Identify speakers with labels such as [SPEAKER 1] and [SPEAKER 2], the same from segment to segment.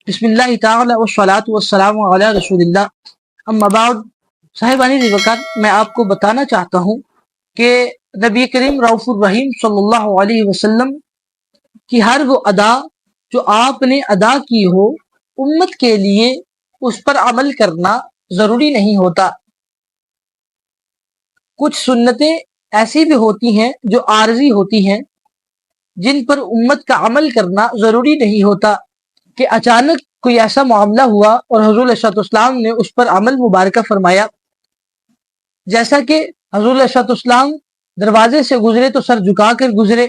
[SPEAKER 1] बिस्मिल्लाह ताला वस्सलातु वस्सलामु अला रसूलिल्लाह अम्मा बाद। साहिबानी वक़्त मैं आपको बताना चाहता हूँ कि नबी करीम रऊफ़ुर रहीम सल्लल्लाहु अलैहि वसल्लम की हर वो अदा जो आपने अदा की हो, उम्मत के लिए उस पर अमल करना ज़रूरी नहीं होता। कुछ सुन्नतें ऐसी भी होती हैं जो आर्जी होती हैं, जिन पर उम्मत का अमल करना ज़रूरी नहीं होता कि अचानक कोई ऐसा मामला हुआ और हुज़ूर अलैहिस्सलाम ने उस पर अमल मुबारका फरमाया। जैसा कि हुज़ूर अलैहिस्सलाम दरवाजे से गुजरे तो सर झुका कर गुजरे,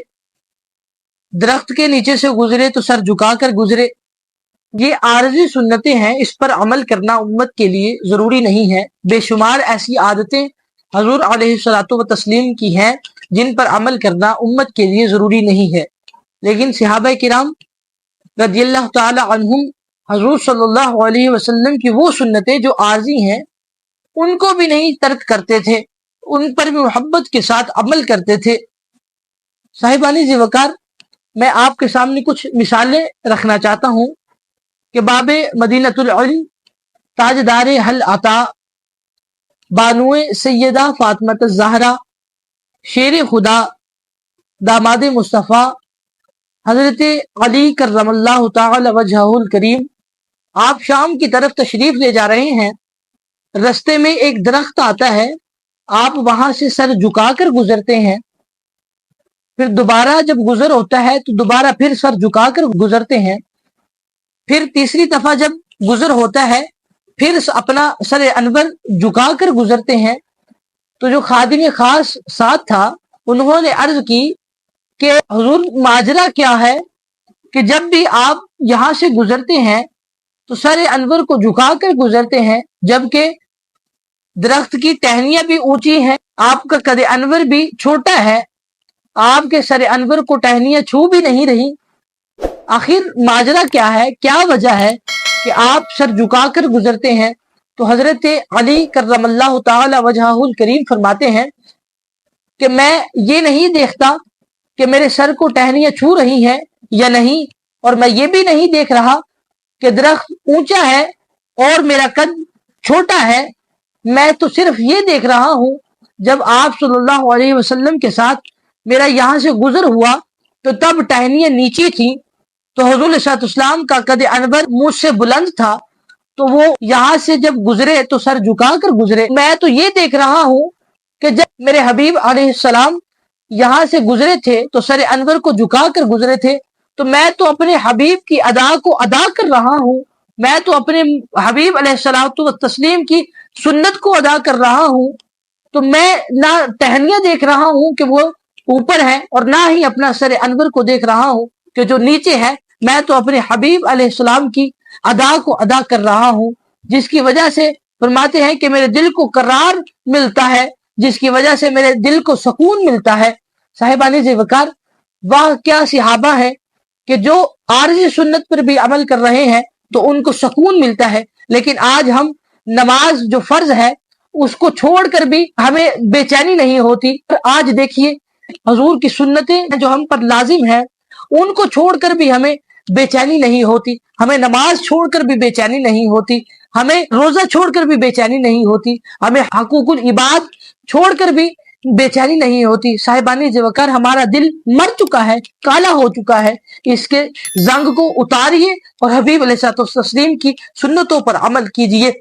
[SPEAKER 1] दरख्त के नीचे से गुजरे तो सर झुका कर गुजरे। ये आर्जी सुन्नतें हैं, इस पर अमल करना उम्मत के लिए ज़रूरी नहीं है। बेशुमार ऐसी आदतें हुज़ूर अलैहिस्सलातु व तस्लीम की हैं जिन पर अमल करना उम्मत के लिए ज़रूरी नहीं है। लेकिन सहाबा किराम रज़ियल्लाहु ताला अन्हुम हुज़ूर सल्लल्लाहु अलैहि वसल्लम की वो सुन्नतें जो आर्जी हैं, उनको भी नहीं तर्क करते थे, उन पर भी मोहब्बत के साथ अमल करते थे। साहिबानी ज़ी वक़ार, मैं आपके सामने कुछ मिसालें रखना चाहता हूँ कि बाबे मदीनतुल इल्म, ताजदारे हल अता, बानुए सैयदा फातिमा ज़हरा, शेर खुदा, दामाद मुस्तफ़ा हज़रत अली करमल्लाहु ताला वजहुल करीम, आप शाम की तरफ तशरीफ ले जा रहे हैं। रस्ते में एक दरख्त आता है, आप वहां से सर झुकाकर गुजरते हैं। फिर दोबारा जब गुजर होता है तो दोबारा फिर सर झुकाकर गुजरते हैं। फिर तीसरी दफा जब गुजर होता है, फिर अपना सर अनवर झुकाकर गुजरते हैं। तो जो खादिम खास साथ था, उन्होंने अर्ज की कि हुजूर, माजरा क्या है कि जब भी आप यहाँ से गुजरते हैं तो सर अनवर को झुकाकर गुजरते हैं, जबकि दरख्त की टहनियां भी ऊंची हैं, आपका कद अनवर भी छोटा है, आपके सर अनवर को टहनियां छू भी नहीं रही। आखिर माजरा क्या है, क्या वजह है कि आप सर झुकाकर गुजरते हैं? तो हजरत अली करमल्लाहु ताला वजहुल करीम फरमाते हैं कि मैं ये नहीं देखता कि मेरे सर को टहनियां छू रही हैं या नहीं, और मैं ये भी नहीं देख रहा कि दरख्त ऊंचा है और मेरा कद छोटा है। मैं तो सिर्फ ये देख रहा हूं, जब आप सल्लल्लाहु अलैहि वसल्लम के साथ मेरा यहां से गुजर हुआ तो तब टहनियां नीचे थी, तो हुजूर अलैहिस्सलाम का कद अनवर मुझसे बुलंद था, तो वो यहां से जब गुजरे तो सर झुकाकर गुजरे। मैं तो ये देख रहा हूं कि जब मेरे हबीब अलैहिस्सलाम यहां से गुजरे थे तो सर अनवर को झुकाकर गुजरे थे, तो मैं तो अपने हबीब की अदा को अदा कर रहा हूं। मैं तो अपने हबीब अलैहिस्सलातु व तस्लीम की सुन्नत को अदा कर रहा हूं। तो मैं ना टहनियां देख रहा हूं कि वो ऊपर है, और ना ही अपना सर अनवर को देख रहा हूं कि जो नीचे है। मैं तो अपने हबीब अलैहिस्सलाम की अदा को अदा कर रहा हूं, जिसकी वजह से फरमाते हैं कि मेरे दिल को करार मिलता है, जिसकी वजह से मेरे दिल को सुकून मिलता है। साहिबानी ज़ी वक़ार, वाह क्या सहाबा है कि जो आर्जी सुन्नत पर भी अमल कर रहे हैं तो उनको सुकून मिलता है। लेकिन आज हम नमाज जो फर्ज है उसको छोड़कर भी हमें बेचैनी नहीं होती। आज देखिए, हुजूर की सुन्नतें जो हम पर लाजिम है, उनको छोड़कर भी हमें बेचैनी नहीं होती। हमें नमाज छोड़कर भी बेचैनी नहीं होती, हमें रोजा छोड़कर भी बेचैनी नहीं होती, हमें हकूकुल इबाद छोड़कर भी बेचैनी नहीं होती। साहिबानी ज़ी वक़ार, हमारा दिल मर चुका है, काला हो चुका है। इसके जंग को उतारिए और हबीब अलैहिस्सलातु तस्लीम की सुन्नतों पर अमल कीजिए।